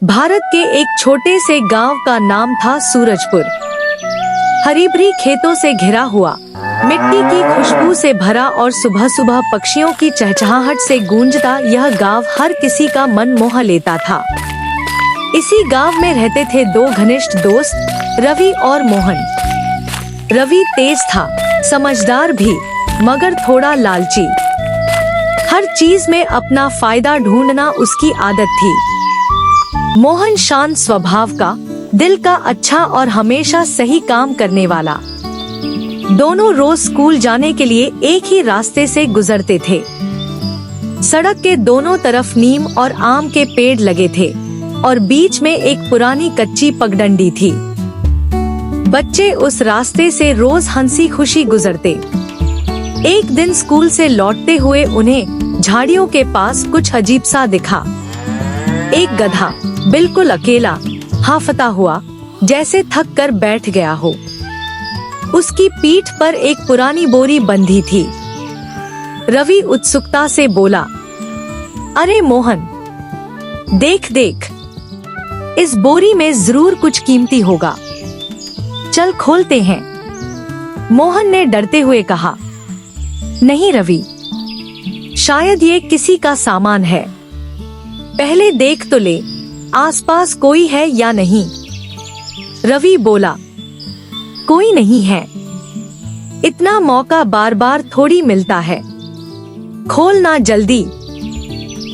भारत के एक छोटे से गांव का नाम था सूरजपुर। हरी भरी खेतों से घिरा हुआ, मिट्टी की खुशबू से भरा और सुबह सुबह पक्षियों की चहचहाहट से गूंजता यह गांव हर किसी का मन मोह लेता था। इसी गांव में रहते थे दो घनिष्ठ दोस्त, रवि और मोहन। रवि तेज था, समझदार भी, मगर थोड़ा लालची। हर चीज में अपना फायदा ढूंढना उसकी आदत थी। मोहन शांत स्वभाव का, दिल का अच्छा और हमेशा सही काम करने वाला। दोनों रोज स्कूल जाने के लिए एक ही रास्ते से गुजरते थे। सड़क के दोनों तरफ नीम और आम के पेड़ लगे थे और बीच में एक पुरानी कच्ची पगडंडी थी। बच्चे उस रास्ते से रोज हंसी खुशी गुजरते। एक दिन स्कूल से लौटते हुए उन्हें झाड़ियों के पास कुछ अजीब सा दिखा। एक गधा बिल्कुल अकेला, हाफता हुआ, जैसे थक कर बैठ गया हो। उसकी पीठ पर एक पुरानी बोरी बंधी थी। रवि उत्सुकता से बोला, अरे मोहन, देख देख, इस बोरी में जरूर कुछ कीमती होगा। चल खोलते हैं। मोहन ने डरते हुए कहा, नहीं रवि, शायद ये किसी का सामान है। पहले देख तो ले, आसपास कोई है या नहीं। रवि बोला, कोई नहीं है। इतना मौका बार बार थोड़ी मिलता है। खोलना जल्दी।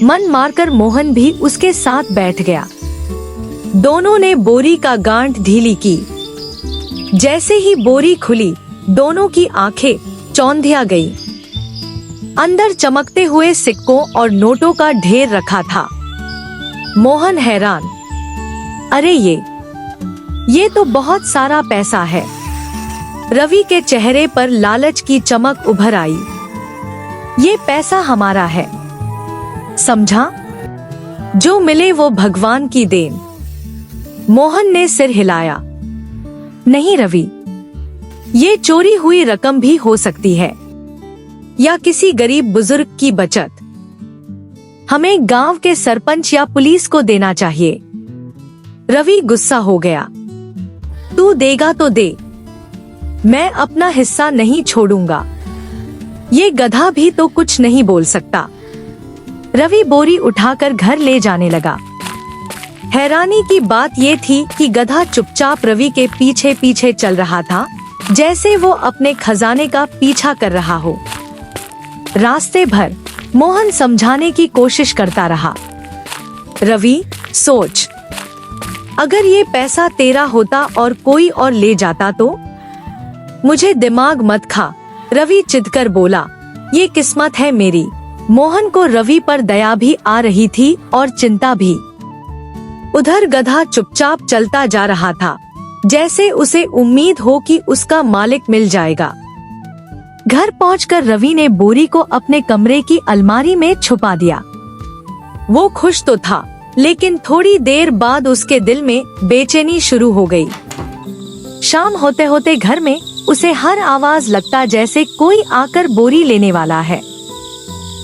मन मारकर मोहन भी उसके साथ बैठ गया। दोनों ने बोरी का गांठ ढीली की। जैसे ही बोरी खुली, दोनों की आंखें चौंधिया गई। अंदर चमकते हुए सिक्कों और नोटों का ढेर रखा था। मोहन हैरान, अरे ये तो बहुत सारा पैसा है। रवि के चेहरे पर लालच की चमक उभर आई। ये पैसा हमारा है, समझा? जो मिले वो भगवान की देन। मोहन ने सिर हिलाया, नहीं रवि, ये चोरी हुई रकम भी हो सकती है, या किसी गरीब बुजुर्ग की बचत। हमें गांव के सरपंच या पुलिस को देना चाहिए। रवि गुस्सा हो गया, तू देगा तो दे, मैं अपना हिस्सा नहीं छोड़ूंगा। ये गधा भी तो कुछ नहीं बोल सकता। रवि बोरी उठाकर घर ले जाने लगा। हैरानी की बात ये थी कि गधा चुपचाप रवि के पीछे पीछे चल रहा था, जैसे वो अपने खजाने का पीछा कर रहा हो। रास्ते भर मोहन समझाने की कोशिश करता रहा, रवि सोच, अगर ये पैसा तेरा होता और कोई और ले जाता तो? मुझे दिमाग मत खा, रवि चिढ़कर बोला, ये किस्मत है मेरी। मोहन को रवि पर दया भी आ रही थी और चिंता भी। उधर गधा चुपचाप चलता जा रहा था, जैसे उसे उम्मीद हो कि उसका मालिक मिल जाएगा। घर पहुंचकर रवि ने बोरी को अपने कमरे की अलमारी में छुपा दिया। वो खुश तो था, लेकिन थोड़ी देर बाद उसके दिल में बेचैनी शुरू हो गई। शाम होते होते घर में उसे हर आवाज लगता जैसे कोई आकर बोरी लेने वाला है।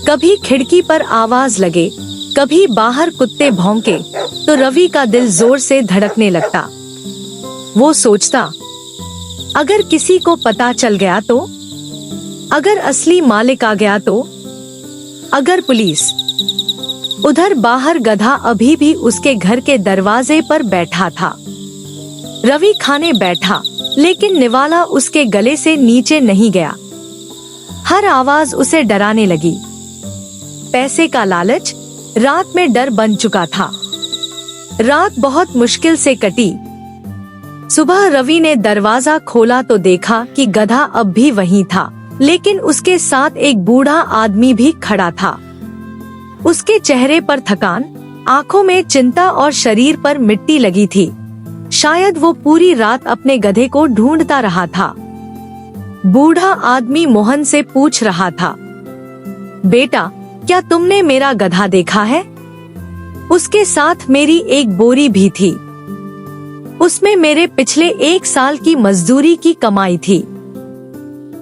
कभी खिड़की पर आवाज लगे, कभी बाहर कुत्ते भौंके, तो रवि का दिल जोर से धड़कने लगता। वो सोचता, अगर किसी को पता चल गया तो? अगर असली मालिक आ गया तो? अगर पुलिस? उधर बाहर गधा अभी भी उसके घर के दरवाजे पर बैठा था। रवि खाने बैठा, लेकिन निवाला उसके गले से नीचे नहीं गया। हर आवाज उसे डराने लगी। पैसे का लालच रात में डर बन चुका था। रात बहुत मुश्किल से कटी। सुबह रवि ने दरवाजा खोला तो देखा कि गधा अब भी वहीं था, लेकिन उसके साथ एक बूढ़ा आदमी भी खड़ा था। उसके चेहरे पर थकान, आंखों में चिंता और शरीर पर मिट्टी लगी थी। शायद वो पूरी रात अपने गधे को ढूंढता रहा था। बूढ़ा आदमी मोहन से पूछ रहा था, बेटा, क्या तुमने मेरा गधा देखा है? उसके साथ मेरी एक बोरी भी थी। उसमें मेरे पिछले 1 साल की मजदूरी की कमाई थी।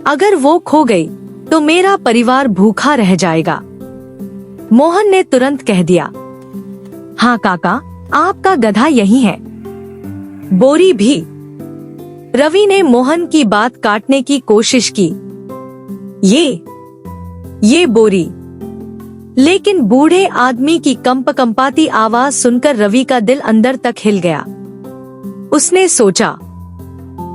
अगर वो खो गई तो मेरा परिवार भूखा रह जाएगा। मोहन ने तुरंत कह दिया, हाँ काका, आपका गधा यही है। बोरी भी। रवि ने मोहन की बात काटने की कोशिश की। ये बोरी। लेकिन बूढ़े आदमी की कंपकंपाती आवाज सुनकर रवि का दिल अंदर तक हिल गया। उसने सोचा,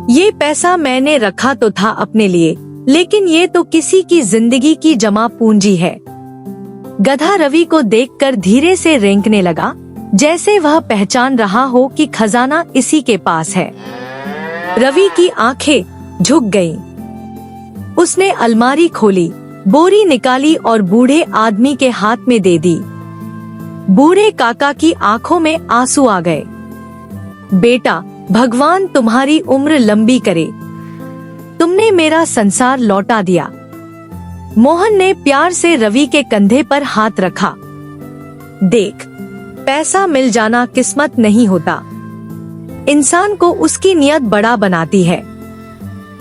ये पैसा मैंने रखा तो था अपने लिए, लेकिन ये तो किसी की जिंदगी की जमा पूंजी है। गधा रवि को देखकर धीरे से रेंकने लगा, जैसे वह पहचान रहा हो कि खजाना इसी के पास है। रवि की आंखें झुक गईं। उसने अलमारी खोली, बोरी निकाली और बूढ़े आदमी के हाथ में दे दी। बूढ़े काका की आंखों में आंसू आ गए। बेटा, भगवान तुम्हारी उम्र लंबी करे, तुमने मेरा संसार लौटा दिया। मोहन ने प्यार से रवि के कंधे पर हाथ रखा। देख, पैसा मिल जाना किस्मत नहीं होता, इंसान को उसकी नियत बड़ा बनाती है।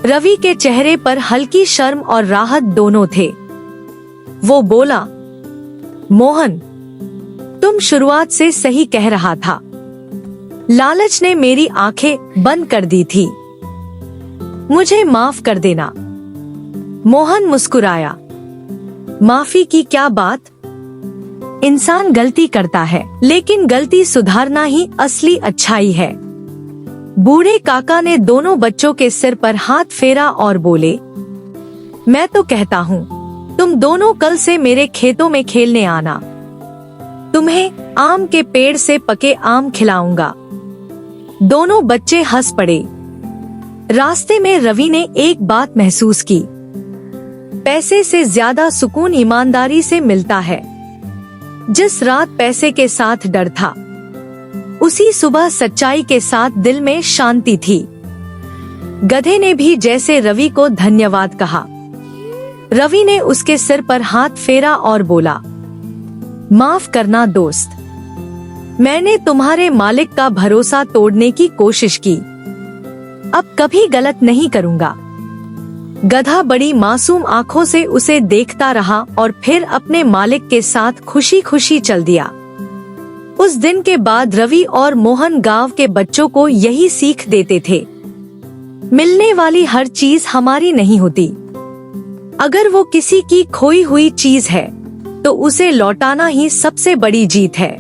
रवि के चेहरे पर हल्की शर्म और राहत दोनों थे। वो बोला, मोहन, तुम शुरुआत से सही कह रहा था। लालच ने मेरी आंखें बंद कर दी थी। मुझे माफ कर देना। मोहन मुस्कुराया। माफी की क्या बात? इंसान गलती करता है, लेकिन गलती सुधारना ही असली अच्छाई है। बूढ़े काका ने दोनों बच्चों के सिर पर हाथ फेरा और बोले, मैं तो कहता हूँ, तुम दोनों कल से मेरे खेतों में खेलने आना। तुम्हें आम के पेड़ से पके आम खिलाऊंगा। दोनों बच्चे हंस पड़े। रास्ते में रवि ने एक बात महसूस की, पैसे से ज्यादा सुकून ईमानदारी से मिलता है। जिस रात पैसे के साथ डर था, उसी सुबह सच्चाई के साथ दिल में शांति थी। गधे ने भी जैसे रवि को धन्यवाद कहा। रवि ने उसके सिर पर हाथ फेरा और बोला, माफ करना दोस्त, मैंने तुम्हारे मालिक का भरोसा तोड़ने की कोशिश की। अब कभी गलत नहीं करूंगा। गधा बड़ी मासूम आंखों से उसे देखता रहा और फिर अपने मालिक के साथ खुशी खुशी चल दिया। उस दिन के बाद रवि और मोहन गांव के बच्चों को यही सीख देते थे, मिलने वाली हर चीज हमारी नहीं होती। अगर वो किसी की खोई हुई चीज है, तो उसे लौटाना ही सबसे बड़ी जीत है।